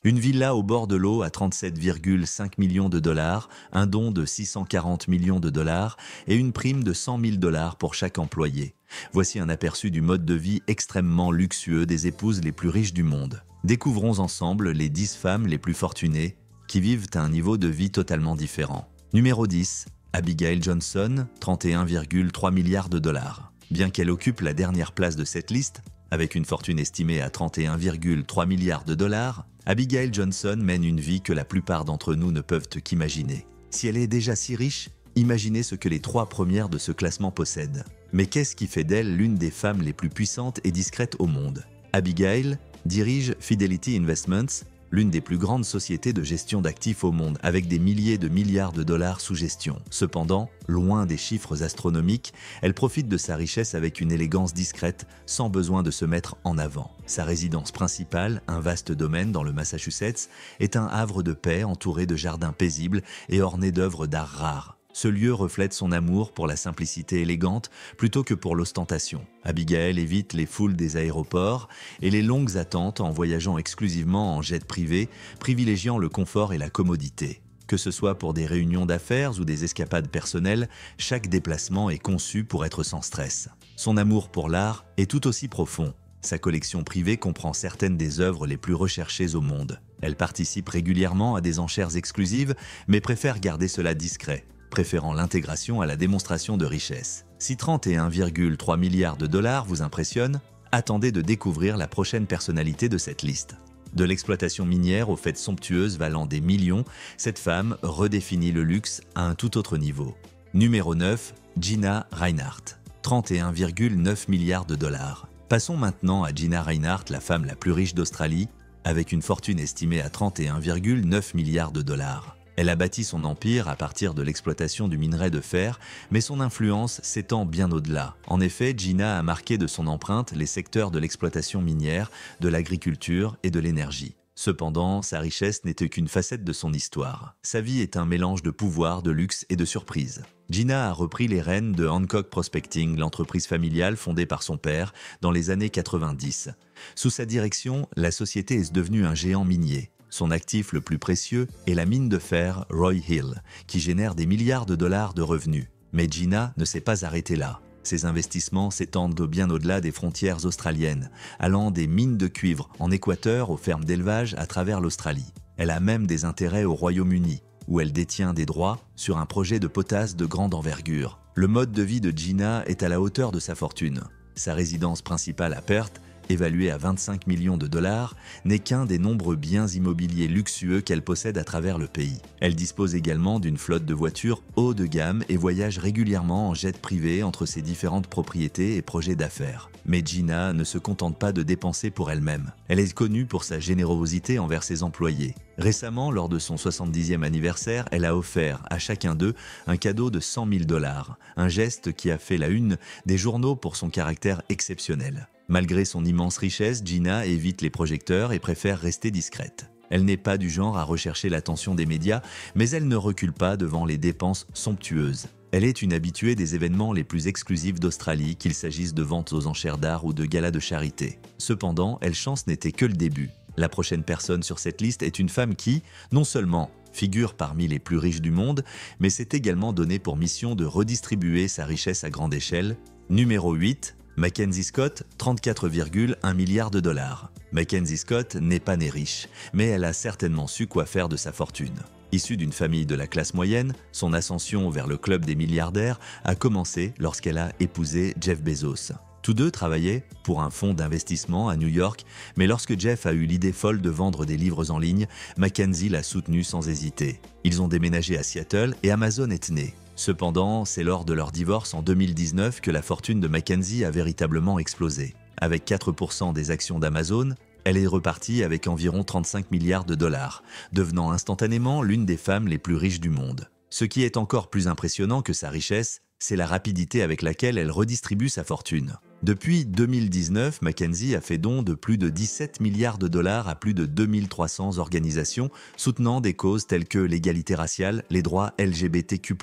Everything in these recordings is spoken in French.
Une villa au bord de l'eau à 37,5 millions de dollars, un don de 640 millions de dollars et une prime de 100 000 dollars pour chaque employé. Voici un aperçu du mode de vie extrêmement luxueux des épouses les plus riches du monde. Découvrons ensemble les 10 femmes les plus fortunées qui vivent à un niveau de vie totalement différent. Numéro 10. Abigail Johnson, 31,3 milliards de dollars. Bien qu'elle occupe la dernière place de cette liste, avec une fortune estimée à 31,3 milliards de dollars, Abigail Johnson mène une vie que la plupart d'entre nous ne peuvent qu'imaginer. Si elle est déjà si riche, imaginez ce que les 3 premières de ce classement possèdent. Mais qu'est-ce qui fait d'elle l'une des femmes les plus puissantes et discrètes au monde? Abigail dirige Fidelity Investments, l'une des plus grandes sociétés de gestion d'actifs au monde, avec des milliers de milliards de dollars sous gestion. Cependant, loin des chiffres astronomiques, elle profite de sa richesse avec une élégance discrète, sans besoin de se mettre en avant. Sa résidence principale, un vaste domaine dans le Massachusetts, est un havre de paix entouré de jardins paisibles et orné d'œuvres d'art rares. Ce lieu reflète son amour pour la simplicité élégante plutôt que pour l'ostentation. Abigail évite les foules des aéroports et les longues attentes en voyageant exclusivement en jet privé, privilégiant le confort et la commodité. Que ce soit pour des réunions d'affaires ou des escapades personnelles, chaque déplacement est conçu pour être sans stress. Son amour pour l'art est tout aussi profond. Sa collection privée comprend certaines des œuvres les plus recherchées au monde. Elle participe régulièrement à des enchères exclusives, mais préfère garder cela discret, préférant l'intégration à la démonstration de richesse. Si 31,3 milliards de dollars vous impressionne, attendez de découvrir la prochaine personnalité de cette liste. De l'exploitation minière aux fêtes somptueuses valant des millions, cette femme redéfinit le luxe à un tout autre niveau. Numéro 9, Gina Rinehart, 31,9 milliards de dollars. Passons maintenant à Gina Rinehart, la femme la plus riche d'Australie, avec une fortune estimée à 31,9 milliards de dollars. Elle a bâti son empire à partir de l'exploitation du minerai de fer, mais son influence s'étend bien au-delà. En effet, Gina a marqué de son empreinte les secteurs de l'exploitation minière, de l'agriculture et de l'énergie. Cependant, sa richesse n'était qu'une facette de son histoire. Sa vie est un mélange de pouvoir, de luxe et de surprise. Gina a repris les rênes de Hancock Prospecting, l'entreprise familiale fondée par son père dans les années 90. Sous sa direction, la société est devenue un géant minier. Son actif le plus précieux est la mine de fer Roy Hill, qui génère des milliards de dollars de revenus. Mais Gina ne s'est pas arrêtée là. Ses investissements s'étendent bien au-delà des frontières australiennes, allant des mines de cuivre en Équateur aux fermes d'élevage à travers l'Australie. Elle a même des intérêts au Royaume-Uni, où elle détient des droits sur un projet de potasse de grande envergure. Le mode de vie de Gina est à la hauteur de sa fortune. Sa résidence principale à Perth, évaluée à 25 millions de dollars, n'est qu'un des nombreux biens immobiliers luxueux qu'elle possède à travers le pays. Elle dispose également d'une flotte de voitures haut de gamme et voyage régulièrement en jet privé entre ses différentes propriétés et projets d'affaires. Mais Gina ne se contente pas de dépenser pour elle-même. Elle est connue pour sa générosité envers ses employés. Récemment, lors de son 70e anniversaire, elle a offert à chacun d'eux un cadeau de 100 000 dollars, un geste qui a fait la une des journaux pour son caractère exceptionnel. Malgré son immense richesse, Gina évite les projecteurs et préfère rester discrète. Elle n'est pas du genre à rechercher l'attention des médias, mais elle ne recule pas devant les dépenses somptueuses. Elle est une habituée des événements les plus exclusifs d'Australie, qu'il s'agisse de ventes aux enchères d'art ou de galas de charité. Cependant, elle chance n'était que le début. La prochaine personne sur cette liste est une femme qui, non seulement figure parmi les plus riches du monde, mais s'est également donné pour mission de redistribuer sa richesse à grande échelle. Numéro 8. Mackenzie Scott, 34,1 milliards de dollars. Mackenzie Scott n'est pas née riche, mais elle a certainement su quoi faire de sa fortune. Issue d'une famille de la classe moyenne, son ascension vers le club des milliardaires a commencé lorsqu'elle a épousé Jeff Bezos. Tous deux travaillaient pour un fonds d'investissement à New York, mais lorsque Jeff a eu l'idée folle de vendre des livres en ligne, Mackenzie l'a soutenu sans hésiter. Ils ont déménagé à Seattle et Amazon est né. Cependant, c'est lors de leur divorce en 2019 que la fortune de Mackenzie a véritablement explosé. Avec 4% des actions d'Amazon, elle est repartie avec environ 35 milliards de dollars, devenant instantanément l'une des femmes les plus riches du monde. Ce qui est encore plus impressionnant que sa richesse, c'est la rapidité avec laquelle elle redistribue sa fortune. Depuis 2019, Mackenzie a fait don de plus de 17 milliards de dollars à plus de 2300 organisations soutenant des causes telles que l'égalité raciale, les droits LGBTQ+,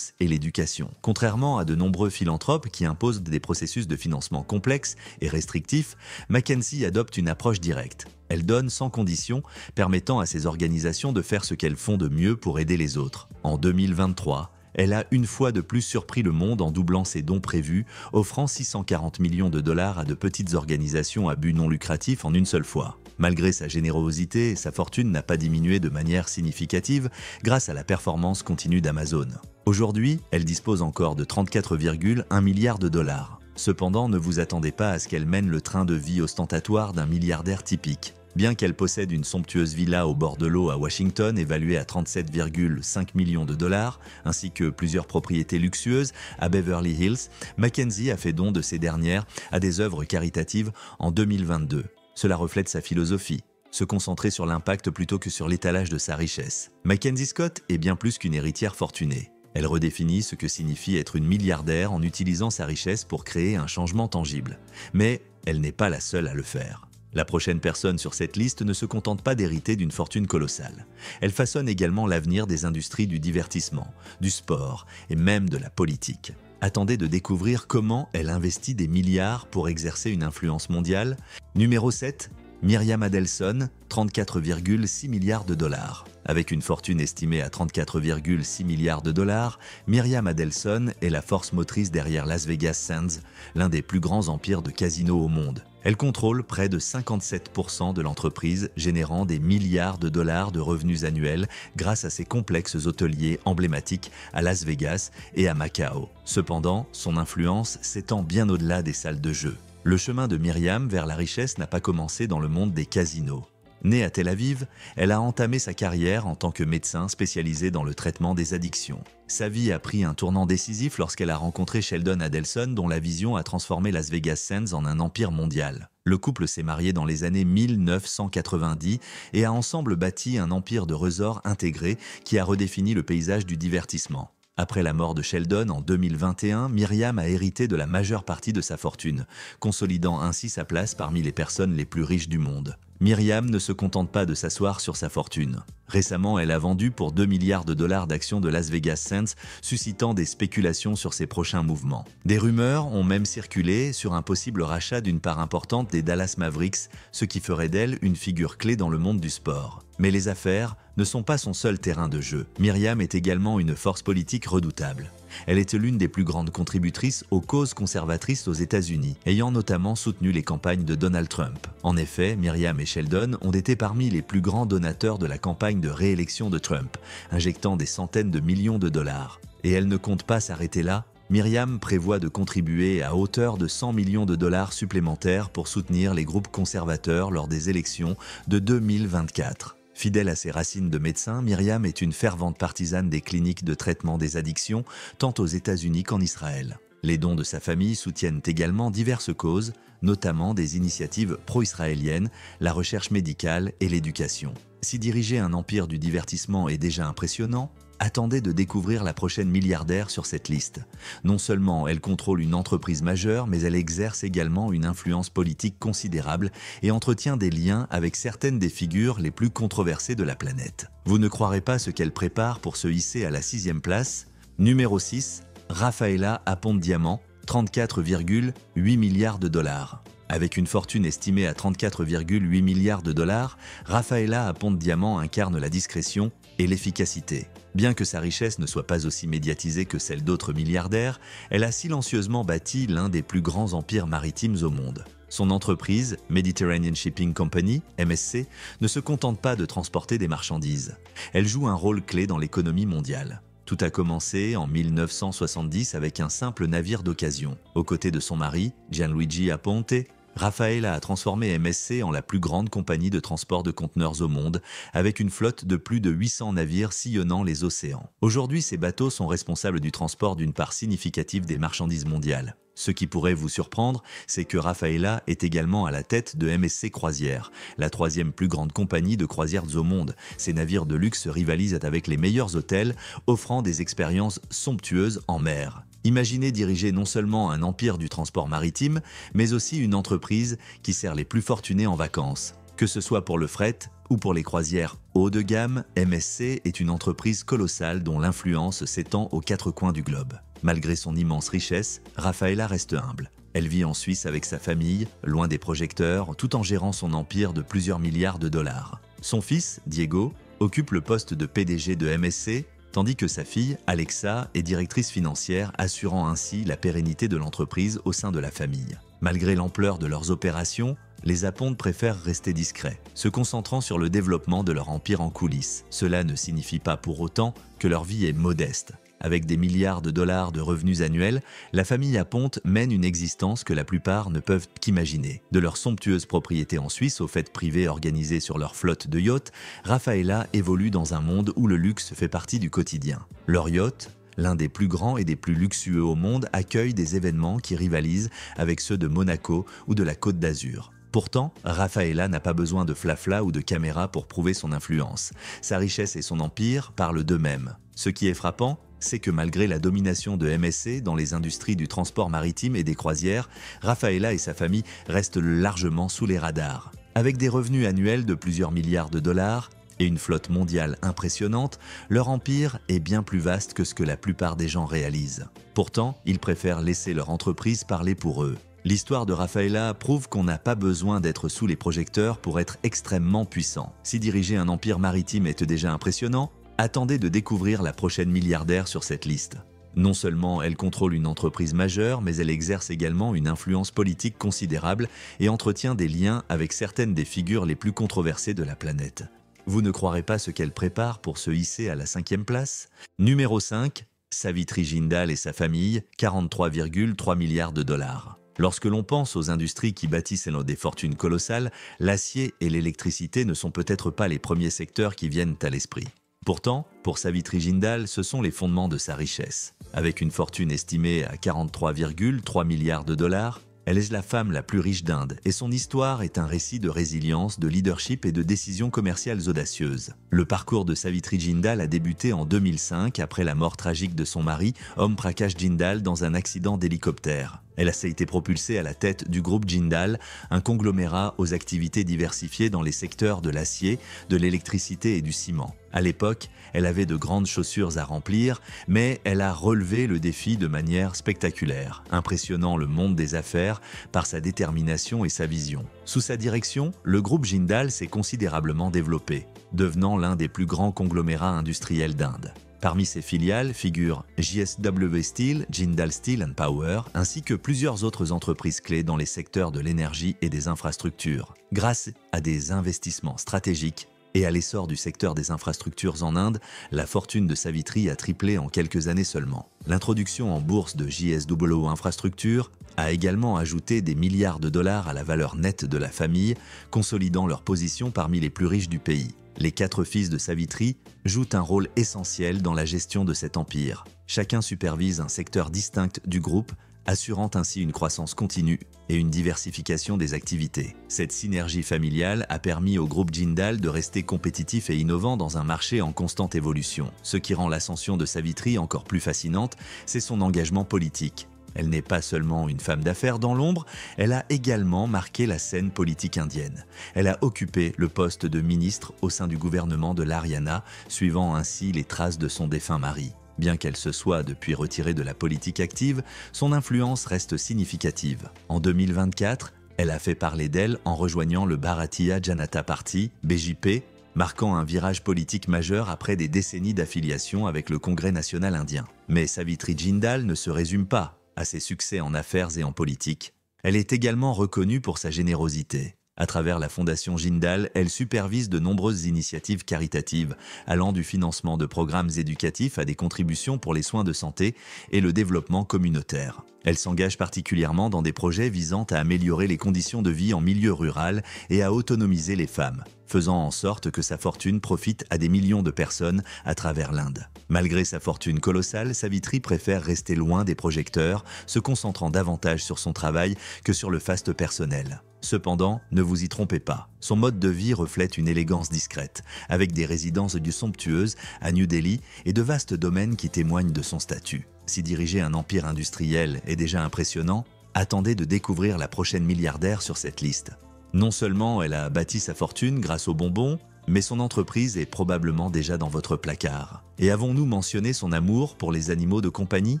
et l'éducation. Contrairement à de nombreux philanthropes qui imposent des processus de financement complexes et restrictifs, Mackenzie adopte une approche directe. Elle donne sans condition, permettant à ces organisations de faire ce qu'elles font de mieux pour aider les autres. En 2023, elle a une fois de plus surpris le monde en doublant ses dons prévus, offrant 640 millions de dollars à de petites organisations à but non lucratif en une seule fois. Malgré sa générosité, sa fortune n'a pas diminué de manière significative grâce à la performance continue d'Amazon. Aujourd'hui, elle dispose encore de 34,1 milliards de dollars. Cependant, ne vous attendez pas à ce qu'elle mène le train de vie ostentatoire d'un milliardaire typique. Bien qu'elle possède une somptueuse villa au bord de l'eau à Washington évaluée à 37,5 millions de dollars, ainsi que plusieurs propriétés luxueuses à Beverly Hills, Mackenzie a fait don de ces dernières à des œuvres caritatives en 2022. Cela reflète sa philosophie, se concentrer sur l'impact plutôt que sur l'étalage de sa richesse. Mackenzie Scott est bien plus qu'une héritière fortunée. Elle redéfinit ce que signifie être une milliardaire en utilisant sa richesse pour créer un changement tangible. Mais elle n'est pas la seule à le faire. La prochaine personne sur cette liste ne se contente pas d'hériter d'une fortune colossale. Elle façonne également l'avenir des industries du divertissement, du sport et même de la politique. Attendez de découvrir comment elle investit des milliards pour exercer une influence mondiale. Numéro 7, Myriam Adelson, 34,6 milliards de dollars. Avec une fortune estimée à 34,6 milliards de dollars, Myriam Adelson est la force motrice derrière Las Vegas Sands, l'un des plus grands empires de casinos au monde. Elle contrôle près de 57% de l'entreprise, générant des milliards de dollars de revenus annuels grâce à ses complexes hôteliers emblématiques à Las Vegas et à Macao. Cependant, son influence s'étend bien au-delà des salles de jeu. Le chemin de Myriam vers la richesse n'a pas commencé dans le monde des casinos. Née à Tel Aviv, elle a entamé sa carrière en tant que médecin spécialisé dans le traitement des addictions. Sa vie a pris un tournant décisif lorsqu'elle a rencontré Sheldon Adelson, dont la vision a transformé Las Vegas Sands en un empire mondial. Le couple s'est marié dans les années 1990 et a ensemble bâti un empire de resorts intégrés qui a redéfini le paysage du divertissement. Après la mort de Sheldon en 2021, Myriam a hérité de la majeure partie de sa fortune, consolidant ainsi sa place parmi les personnes les plus riches du monde. Myriam ne se contente pas de s'asseoir sur sa fortune. Récemment, elle a vendu pour 2 milliards de dollars d'actions de Las Vegas Sands, suscitant des spéculations sur ses prochains mouvements. Des rumeurs ont même circulé sur un possible rachat d'une part importante des Dallas Mavericks, ce qui ferait d'elle une figure clé dans le monde du sport. Mais les affaires ne sont pas son seul terrain de jeu. Myriam est également une force politique redoutable. Elle est l'une des plus grandes contributrices aux causes conservatrices aux États-Unis, ayant notamment soutenu les campagnes de Donald Trump. En effet, Myriam et Sheldon ont été parmi les plus grands donateurs de la campagne de réélection de Trump, injectant des centaines de millions de dollars. Et elle ne compte pas s'arrêter là. Myriam prévoit de contribuer à hauteur de 100 millions de dollars supplémentaires pour soutenir les groupes conservateurs lors des élections de 2024. Fidèle à ses racines de médecin, Myriam est une fervente partisane des cliniques de traitement des addictions, tant aux États-Unis qu'en Israël. Les dons de sa famille soutiennent également diverses causes, notamment des initiatives pro-israéliennes, la recherche médicale et l'éducation. Si diriger un empire du divertissement est déjà impressionnant, attendez de découvrir la prochaine milliardaire sur cette liste. Non seulement elle contrôle une entreprise majeure, mais elle exerce également une influence politique considérable et entretient des liens avec certaines des figures les plus controversées de la planète. Vous ne croirez pas ce qu'elle prépare pour se hisser à la 6e place. Numéro 6, Rafaela Aponte-Diamant, 34,8 milliards de dollars. Avec une fortune estimée à 34,8 milliards de dollars, Rafaela Aponte-Diamant incarne la discrétion et l'efficacité. Bien que sa richesse ne soit pas aussi médiatisée que celle d'autres milliardaires, elle a silencieusement bâti l'un des plus grands empires maritimes au monde. Son entreprise, Mediterranean Shipping Company, MSC, ne se contente pas de transporter des marchandises. Elle joue un rôle clé dans l'économie mondiale. Tout a commencé en 1970 avec un simple navire d'occasion. Aux côtés de son mari, Gianluigi Aponte, Rafaela a transformé MSC en la plus grande compagnie de transport de conteneurs au monde, avec une flotte de plus de 800 navires sillonnant les océans. Aujourd'hui, ces bateaux sont responsables du transport d'une part significative des marchandises mondiales. Ce qui pourrait vous surprendre, c'est que Rafaela est également à la tête de MSC Croisières, la 3e plus grande compagnie de croisières au monde. Ces navires de luxe rivalisent avec les meilleurs hôtels, offrant des expériences somptueuses en mer. Imaginez diriger non seulement un empire du transport maritime, mais aussi une entreprise qui sert les plus fortunés en vacances. Que ce soit pour le fret ou pour les croisières haut de gamme, MSC est une entreprise colossale dont l'influence s'étend aux quatre coins du globe. Malgré son immense richesse, Rafaela reste humble. Elle vit en Suisse avec sa famille, loin des projecteurs, tout en gérant son empire de plusieurs milliards de dollars. Son fils, Diego, occupe le poste de PDG de MSC, tandis que sa fille, Alexa, est directrice financière, assurant ainsi la pérennité de l'entreprise au sein de la famille. Malgré l'ampleur de leurs opérations, les Aponte préfèrent rester discrets, se concentrant sur le développement de leur empire en coulisses. Cela ne signifie pas pour autant que leur vie est modeste. Avec des milliards de dollars de revenus annuels, la famille Aponte mène une existence que la plupart ne peuvent qu'imaginer. De leurs somptueuses propriétés en Suisse aux fêtes privées organisées sur leur flotte de yachts, Rafaela évolue dans un monde où le luxe fait partie du quotidien. Leur yacht, l'un des plus grands et des plus luxueux au monde, accueille des événements qui rivalisent avec ceux de Monaco ou de la Côte d'Azur. Pourtant, Rafaela n'a pas besoin de flafla ou de caméra pour prouver son influence. Sa richesse et son empire parlent d'eux-mêmes. Ce qui est frappant, c'est que malgré la domination de MSC dans les industries du transport maritime et des croisières, Rafaela et sa famille restent largement sous les radars. Avec des revenus annuels de plusieurs milliards de dollars et une flotte mondiale impressionnante, leur empire est bien plus vaste que ce que la plupart des gens réalisent. Pourtant, ils préfèrent laisser leur entreprise parler pour eux. L'histoire de Rafaela prouve qu'on n'a pas besoin d'être sous les projecteurs pour être extrêmement puissant. Si diriger un empire maritime est déjà impressionnant, attendez de découvrir la prochaine milliardaire sur cette liste. Non seulement elle contrôle une entreprise majeure, mais elle exerce également une influence politique considérable et entretient des liens avec certaines des figures les plus controversées de la planète. Vous ne croirez pas ce qu'elle prépare pour se hisser à la 5e place? Numéro 5, Savitri Jindal et sa famille, 43,3 milliards de dollars. Lorsque l'on pense aux industries qui bâtissent des fortunes colossales, l'acier et l'électricité ne sont peut-être pas les premiers secteurs qui viennent à l'esprit. Pourtant, pour Savitri Jindal, ce sont les fondements de sa richesse. Avec une fortune estimée à 43,3 milliards de dollars, elle est la femme la plus riche d'Inde et son histoire est un récit de résilience, de leadership et de décisions commerciales audacieuses. Le parcours de Savitri Jindal a débuté en 2005 après la mort tragique de son mari, Om Prakash Jindal, dans un accident d'hélicoptère. Elle a été propulsée à la tête du groupe Jindal, un conglomérat aux activités diversifiées dans les secteurs de l'acier, de l'électricité et du ciment. À l'époque, elle avait de grandes chaussures à remplir, mais elle a relevé le défi de manière spectaculaire, impressionnant le monde des affaires par sa détermination et sa vision. Sous sa direction, le groupe Jindal s'est considérablement développé, devenant l'un des plus grands conglomérats industriels d'Inde. Parmi ses filiales figurent JSW Steel, Jindal Steel and Power, ainsi que plusieurs autres entreprises clés dans les secteurs de l'énergie et des infrastructures. Grâce à des investissements stratégiques et à l'essor du secteur des infrastructures en Inde, la fortune de Savitri a triplé en quelques années seulement. L'introduction en bourse de JSW Infrastructure a également ajouté des milliards de dollars à la valeur nette de la famille, consolidant leur position parmi les plus riches du pays. Les 4 fils de Savitri jouent un rôle essentiel dans la gestion de cet empire. Chacun supervise un secteur distinct du groupe, assurant ainsi une croissance continue et une diversification des activités. Cette synergie familiale a permis au groupe Jindal de rester compétitif et innovant dans un marché en constante évolution. Ce qui rend l'ascension de Savitri encore plus fascinante, c'est son engagement politique. Elle n'est pas seulement une femme d'affaires dans l'ombre, elle a également marqué la scène politique indienne. Elle a occupé le poste de ministre au sein du gouvernement de l'Haryana, suivant ainsi les traces de son défunt mari. Bien qu'elle se soit depuis retirée de la politique active, son influence reste significative. En 2024, elle a fait parler d'elle en rejoignant le Bharatiya Janata Party, BJP, marquant un virage politique majeur après des décennies d'affiliation avec le Congrès national indien. Mais Savitri Jindal ne se résume pas à ses succès en affaires et en politique. Elle est également reconnue pour sa générosité. À travers la Fondation Jindal, elle supervise de nombreuses initiatives caritatives, allant du financement de programmes éducatifs à des contributions pour les soins de santé et le développement communautaire. Elle s'engage particulièrement dans des projets visant à améliorer les conditions de vie en milieu rural et à autonomiser les femmes, faisant en sorte que sa fortune profite à des millions de personnes à travers l'Inde. Malgré sa fortune colossale, Savitri préfère rester loin des projecteurs, se concentrant davantage sur son travail que sur le faste personnel. Cependant, ne vous y trompez pas, son mode de vie reflète une élégance discrète, avec des résidences somptueuses à New Delhi et de vastes domaines qui témoignent de son statut. Si diriger un empire industriel est déjà impressionnant, attendez de découvrir la prochaine milliardaire sur cette liste. Non seulement elle a bâti sa fortune grâce aux bonbons, mais son entreprise est probablement déjà dans votre placard. Et avons-nous mentionné son amour pour les animaux de compagnie?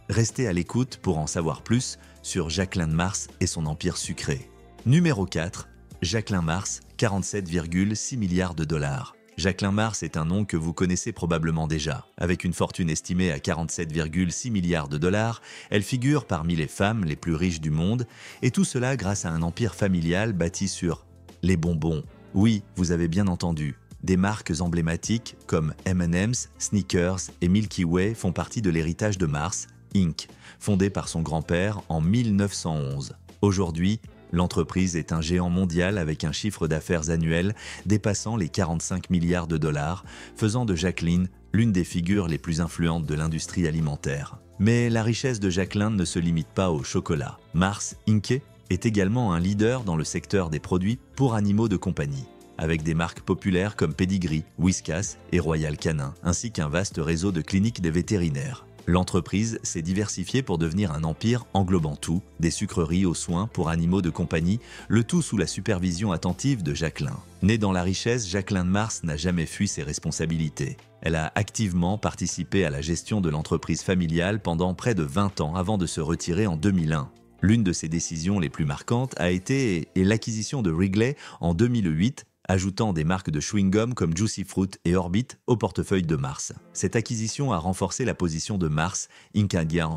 Restez à l'écoute pour en savoir plus sur Jacqueline Mars et son empire sucré. Numéro 4, Jacqueline Mars, 47,6 milliards de dollars. Jacqueline Mars est un nom que vous connaissez probablement déjà. Avec une fortune estimée à 47,6 milliards de dollars, elle figure parmi les femmes les plus riches du monde, et tout cela grâce à un empire familial bâti sur les bonbons. Oui, vous avez bien entendu. Des marques emblématiques comme M&M's, Snickers et Milky Way font partie de l'héritage de Mars, Inc., fondée par son grand-père en 1911. Aujourd'hui, l'entreprise est un géant mondial avec un chiffre d'affaires annuel dépassant les 45 milliards de dollars, faisant de Jacqueline l'une des figures les plus influentes de l'industrie alimentaire. Mais la richesse de Jacqueline ne se limite pas au chocolat. Mars, Inc. est également un leader dans le secteur des produits pour animaux de compagnie, avec des marques populaires comme Pedigree, Whiskas et Royal Canin, ainsi qu'un vaste réseau de cliniques des vétérinaires. L'entreprise s'est diversifiée pour devenir un empire englobant tout, des sucreries aux soins pour animaux de compagnie, le tout sous la supervision attentive de Jacqueline. Née dans la richesse, Jacqueline Mars n'a jamais fui ses responsabilités. Elle a activement participé à la gestion de l'entreprise familiale pendant près de 20 ans avant de se retirer en 2001. L'une de ses décisions les plus marquantes a été l'acquisition de Wrigley en 2008, ajoutant des marques de chewing-gum comme Juicy Fruit et Orbit au portefeuille de Mars. Cette acquisition a renforcé la position de Mars, Inc.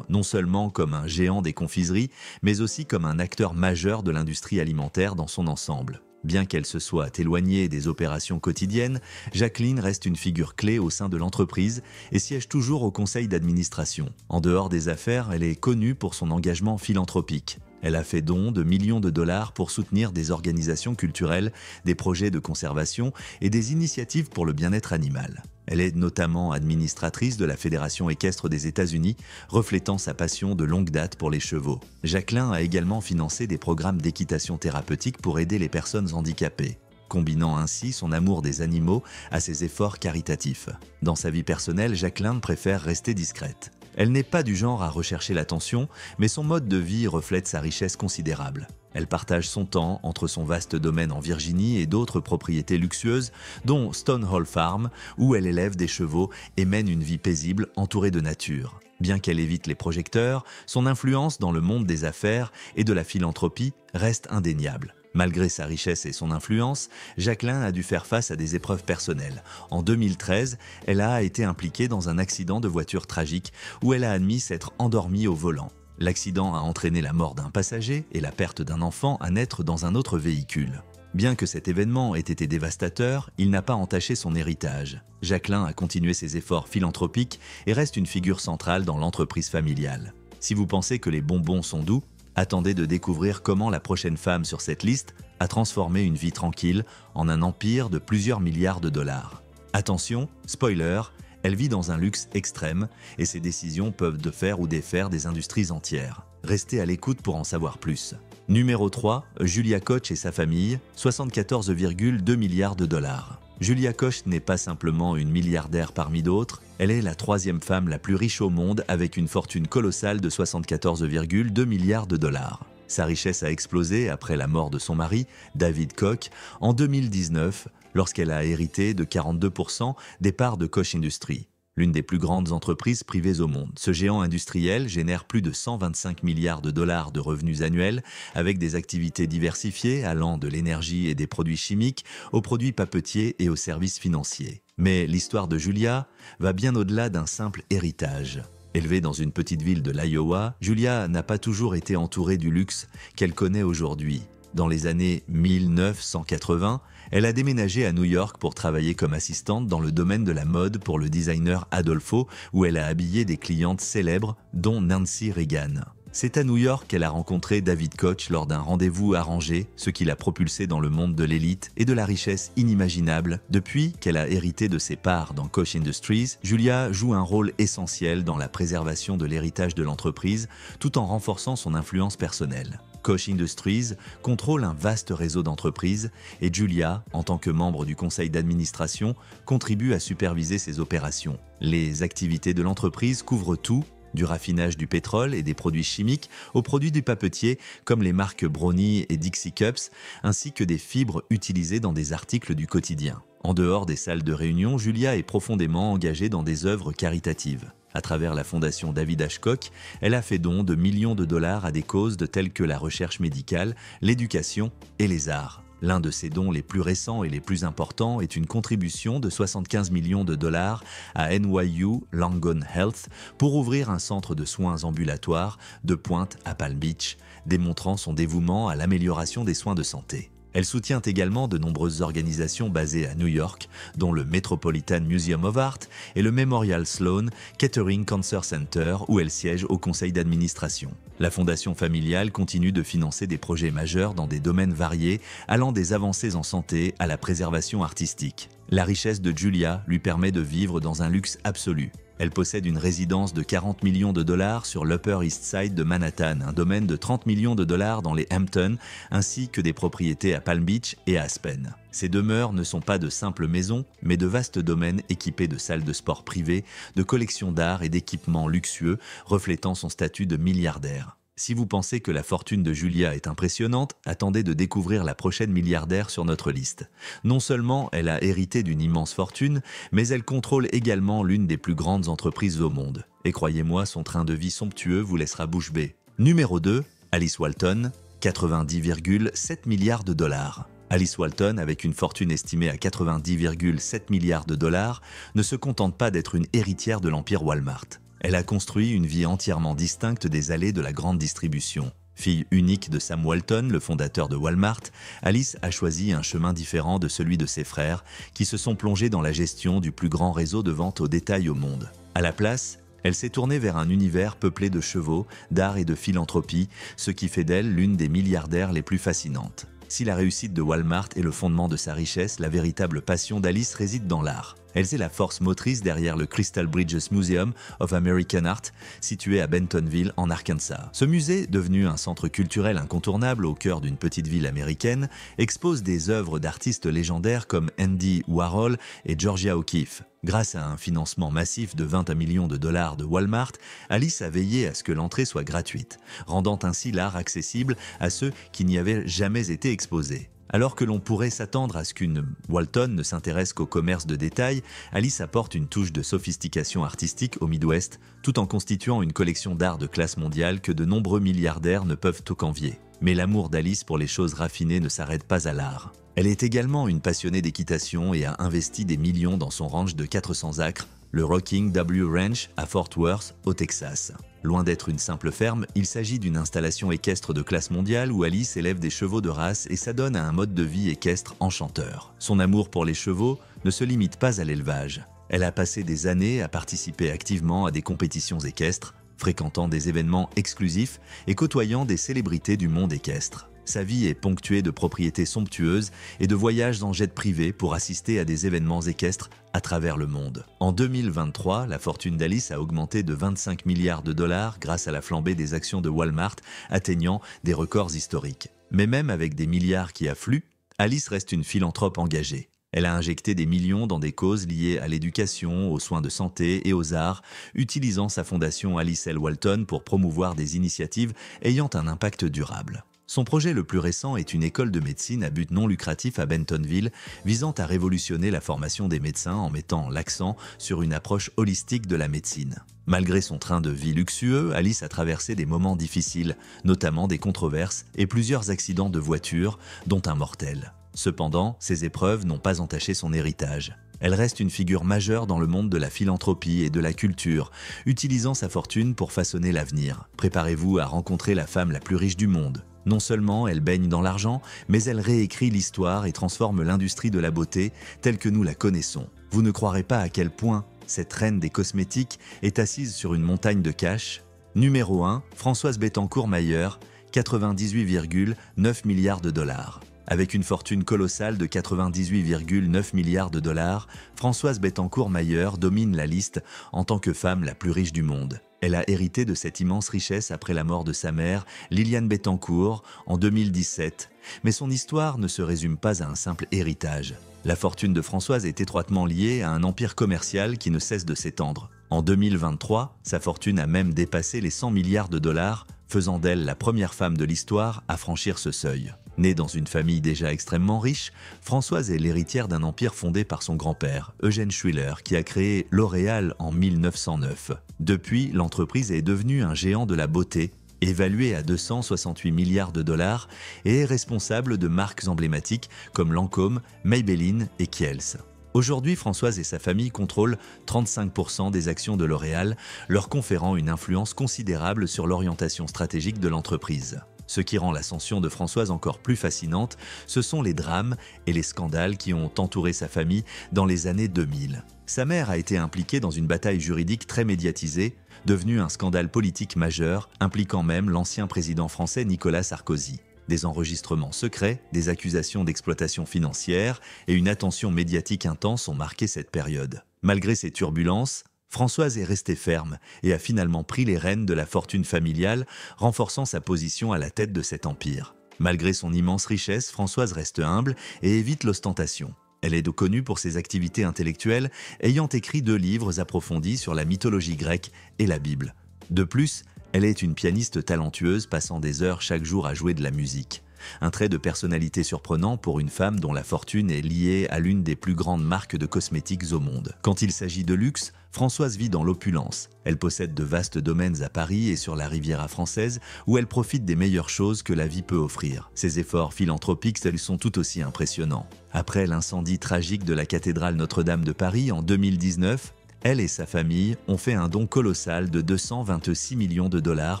non seulement comme un géant des confiseries, mais aussi comme un acteur majeur de l'industrie alimentaire dans son ensemble. Bien qu'elle se soit éloignée des opérations quotidiennes, Jacqueline reste une figure clé au sein de l'entreprise et siège toujours au conseil d'administration. En dehors des affaires, elle est connue pour son engagement philanthropique. Elle a fait don de millions de dollars pour soutenir des organisations culturelles, des projets de conservation et des initiatives pour le bien-être animal. Elle est notamment administratrice de la Fédération équestre des États-Unis, reflétant sa passion de longue date pour les chevaux. Jacqueline a également financé des programmes d'équitation thérapeutique pour aider les personnes handicapées, combinant ainsi son amour des animaux à ses efforts caritatifs. Dans sa vie personnelle, Jacqueline préfère rester discrète. Elle n'est pas du genre à rechercher l'attention, mais son mode de vie reflète sa richesse considérable. Elle partage son temps entre son vaste domaine en Virginie et d'autres propriétés luxueuses, dont Stone Hall Farm, où elle élève des chevaux et mène une vie paisible entourée de nature. Bien qu'elle évite les projecteurs, son influence dans le monde des affaires et de la philanthropie reste indéniable. Malgré sa richesse et son influence, Jacqueline a dû faire face à des épreuves personnelles. En 2013, elle a été impliquée dans un accident de voiture tragique où elle a admis s'être endormie au volant. L'accident a entraîné la mort d'un passager et la perte d'un enfant à naître dans un autre véhicule. Bien que cet événement ait été dévastateur, il n'a pas entaché son héritage. Jacqueline a continué ses efforts philanthropiques et reste une figure centrale dans l'entreprise familiale. Si vous pensez que les bonbons sont doux, attendez de découvrir comment la prochaine femme sur cette liste a transformé une vie tranquille en un empire de plusieurs milliards de dollars. Attention, spoiler, elle vit dans un luxe extrême et ses décisions peuvent faire ou défaire des industries entières. Restez à l'écoute pour en savoir plus. Numéro 3, Julia Koch et sa famille, 74,2 milliards de dollars. Julia Koch n'est pas simplement une milliardaire parmi d'autres, elle est la troisième femme la plus riche au monde avec une fortune colossale de 74,2 milliards de dollars. Sa richesse a explosé après la mort de son mari, David Koch, en 2019, lorsqu'elle a hérité de 42% des parts de Koch Industries, l'une des plus grandes entreprises privées au monde. Ce géant industriel génère plus de 125 milliards de dollars de revenus annuels avec des activités diversifiées allant de l'énergie et des produits chimiques aux produits papetiers et aux services financiers. Mais l'histoire de Julia va bien au-delà d'un simple héritage. Élevée dans une petite ville de l'Iowa, Julia n'a pas toujours été entourée du luxe qu'elle connaît aujourd'hui. Dans les années 1980, elle a déménagé à New York pour travailler comme assistante dans le domaine de la mode pour le designer Adolfo, où elle a habillé des clientes célèbres, dont Nancy Reagan. C'est à New York qu'elle a rencontré David Koch lors d'un rendez-vous arrangé, ce qui l'a propulsée dans le monde de l'élite et de la richesse inimaginable. Depuis qu'elle a hérité de ses parts dans Koch Industries, Julia joue un rôle essentiel dans la préservation de l'héritage de l'entreprise, tout en renforçant son influence personnelle. Koch Industries contrôle un vaste réseau d'entreprises et Julia, en tant que membre du conseil d'administration, contribue à superviser ses opérations. Les activités de l'entreprise couvrent tout, du raffinage du pétrole et des produits chimiques aux produits du papetier comme les marques Brownie et Dixie Cups, ainsi que des fibres utilisées dans des articles du quotidien. En dehors des salles de réunion, Julia est profondément engagée dans des œuvres caritatives. À travers la fondation David Ashcock, elle a fait don de millions de dollars à des causes telles que la recherche médicale, l'éducation et les arts. L'un de ses dons les plus récents et les plus importants est une contribution de 75 millions de dollars à NYU Langone Health pour ouvrir un centre de soins ambulatoires de pointe à Palm Beach, démontrant son dévouement à l'amélioration des soins de santé. Elle soutient également de nombreuses organisations basées à New York, dont le Metropolitan Museum of Art et le Memorial Sloan Kettering Cancer Center, où elle siège au conseil d'administration. La fondation familiale continue de financer des projets majeurs dans des domaines variés, allant des avancées en santé à la préservation artistique. La richesse de Julia lui permet de vivre dans un luxe absolu. Elle possède une résidence de 40 millions de dollars sur l'Upper East Side de Manhattan, un domaine de 30 millions de dollars dans les Hamptons, ainsi que des propriétés à Palm Beach et à Aspen. Ces demeures ne sont pas de simples maisons, mais de vastes domaines équipés de salles de sport privées, de collections d'art et d'équipements luxueux, reflétant son statut de milliardaire. Si vous pensez que la fortune de Julia est impressionnante, attendez de découvrir la prochaine milliardaire sur notre liste. Non seulement elle a hérité d'une immense fortune, mais elle contrôle également l'une des plus grandes entreprises au monde. Et croyez-moi, son train de vie somptueux vous laissera bouche bée. Numéro 2, Alice Walton, 90,7 milliards de dollars. Alice Walton, avec une fortune estimée à 90,7 milliards de dollars, ne se contente pas d'être une héritière de l'empire Walmart. Elle a construit une vie entièrement distincte des allées de la grande distribution. Fille unique de Sam Walton, le fondateur de Walmart, Alice a choisi un chemin différent de celui de ses frères, qui se sont plongés dans la gestion du plus grand réseau de vente au détail au monde. À la place, elle s'est tournée vers un univers peuplé de chevaux, d'art et de philanthropie, ce qui fait d'elle l'une des milliardaires les plus fascinantes. Si la réussite de Walmart est le fondement de sa richesse, la véritable passion d'Alice réside dans l'art. Elle est la force motrice derrière le Crystal Bridges Museum of American Art, situé à Bentonville, en Arkansas. Ce musée, devenu un centre culturel incontournable au cœur d'une petite ville américaine, expose des œuvres d'artistes légendaires comme Andy Warhol et Georgia O'Keeffe. Grâce à un financement massif de 20 millions de dollars de Walmart, Alice a veillé à ce que l'entrée soit gratuite, rendant ainsi l'art accessible à ceux qui n'y avaient jamais été exposés. Alors que l'on pourrait s'attendre à ce qu'une Walton ne s'intéresse qu'au commerce de détail, Alice apporte une touche de sophistication artistique au Midwest, tout en constituant une collection d'art de classe mondiale que de nombreux milliardaires ne peuvent qu'envier. Mais l'amour d'Alice pour les choses raffinées ne s'arrête pas à l'art. Elle est également une passionnée d'équitation et a investi des millions dans son ranch de 400 acres, le Rocking W Ranch à Fort Worth, au Texas. Loin d'être une simple ferme, il s'agit d'une installation équestre de classe mondiale où Alice élève des chevaux de race et s'adonne à un mode de vie équestre enchanteur. Son amour pour les chevaux ne se limite pas à l'élevage. Elle a passé des années à participer activement à des compétitions équestres, fréquentant des événements exclusifs et côtoyant des célébrités du monde équestre. Sa vie est ponctuée de propriétés somptueuses et de voyages en jet privé pour assister à des événements équestres à travers le monde. En 2023, la fortune d'Alice a augmenté de 25 milliards de dollars grâce à la flambée des actions de Walmart, atteignant des records historiques. Mais même avec des milliards qui affluent, Alice reste une philanthrope engagée. Elle a injecté des millions dans des causes liées à l'éducation, aux soins de santé et aux arts, utilisant sa fondation Alice L. Walton pour promouvoir des initiatives ayant un impact durable. Son projet le plus récent est une école de médecine à but non lucratif à Bentonville, visant à révolutionner la formation des médecins en mettant l'accent sur une approche holistique de la médecine. Malgré son train de vie luxueux, Alice a traversé des moments difficiles, notamment des controverses et plusieurs accidents de voiture, dont un mortel. Cependant, ces épreuves n'ont pas entaché son héritage. Elle reste une figure majeure dans le monde de la philanthropie et de la culture, utilisant sa fortune pour façonner l'avenir. Préparez-vous à rencontrer la femme la plus riche du monde. Non seulement elle baigne dans l'argent, mais elle réécrit l'histoire et transforme l'industrie de la beauté telle que nous la connaissons. Vous ne croirez pas à quel point cette reine des cosmétiques est assise sur une montagne de cash. Numéro 1, Françoise Bettencourt-Mayer, 98,9 milliards de dollars. Avec une fortune colossale de 98,9 milliards de dollars, Françoise Bettencourt-Mayer domine la liste en tant que femme la plus riche du monde. Elle a hérité de cette immense richesse après la mort de sa mère, Liliane Bettencourt, en 2017. Mais son histoire ne se résume pas à un simple héritage. La fortune de Françoise est étroitement liée à un empire commercial qui ne cesse de s'étendre. En 2023, sa fortune a même dépassé les 100 milliards de dollars, faisant d'elle la première femme de l'histoire à franchir ce seuil. Née dans une famille déjà extrêmement riche, Françoise est l'héritière d'un empire fondé par son grand-père, Eugène Schuller, qui a créé L'Oréal en 1909. Depuis, l'entreprise est devenue un géant de la beauté, évalué à 268 milliards de dollars, et est responsable de marques emblématiques comme Lancôme, Maybelline et Kiehl's. Aujourd'hui, Françoise et sa famille contrôlent 35% des actions de L'Oréal, leur conférant une influence considérable sur l'orientation stratégique de l'entreprise. Ce qui rend l'ascension de Françoise encore plus fascinante, ce sont les drames et les scandales qui ont entouré sa famille dans les années 2000. Sa mère a été impliquée dans une bataille juridique très médiatisée, devenue un scandale politique majeur, impliquant même l'ancien président français Nicolas Sarkozy. Des enregistrements secrets, des accusations d'exploitation financière et une attention médiatique intense ont marqué cette période. Malgré ces turbulences, Françoise est restée ferme et a finalement pris les rênes de la fortune familiale, renforçant sa position à la tête de cet empire. Malgré son immense richesse, Françoise reste humble et évite l'ostentation. Elle est connue pour ses activités intellectuelles, ayant écrit 2 livres approfondis sur la mythologie grecque et la Bible. De plus, elle est une pianiste talentueuse passant des heures chaque jour à jouer de la musique. Un trait de personnalité surprenant pour une femme dont la fortune est liée à l'une des plus grandes marques de cosmétiques au monde. Quand il s'agit de luxe, Françoise vit dans l'opulence. Elle possède de vastes domaines à Paris et sur la Riviera française où elle profite des meilleures choses que la vie peut offrir. Ses efforts philanthropiques sont tout aussi impressionnants. Après l'incendie tragique de la cathédrale Notre-Dame de Paris en 2019, elle et sa famille ont fait un don colossal de 226 millions de dollars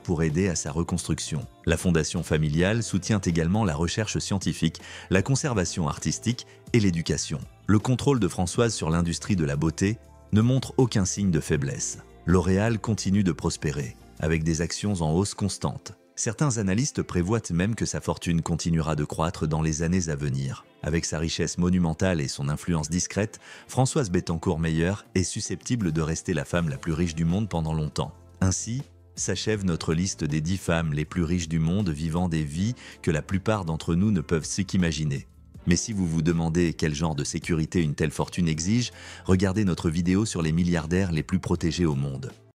pour aider à sa reconstruction. La fondation familiale soutient également la recherche scientifique, la conservation artistique et l'éducation. Le contrôle de Françoise sur l'industrie de la beauté ne montre aucun signe de faiblesse. L'Oréal continue de prospérer, avec des actions en hausse constante. Certains analystes prévoient même que sa fortune continuera de croître dans les années à venir. Avec sa richesse monumentale et son influence discrète, Françoise Bettencourt-Meyers est susceptible de rester la femme la plus riche du monde pendant longtemps. Ainsi, s'achève notre liste des 10 femmes les plus riches du monde vivant des vies que la plupart d'entre nous ne peuvent qu'imaginer. Mais si vous vous demandez quel genre de sécurité une telle fortune exige, regardez notre vidéo sur les milliardaires les plus protégés au monde.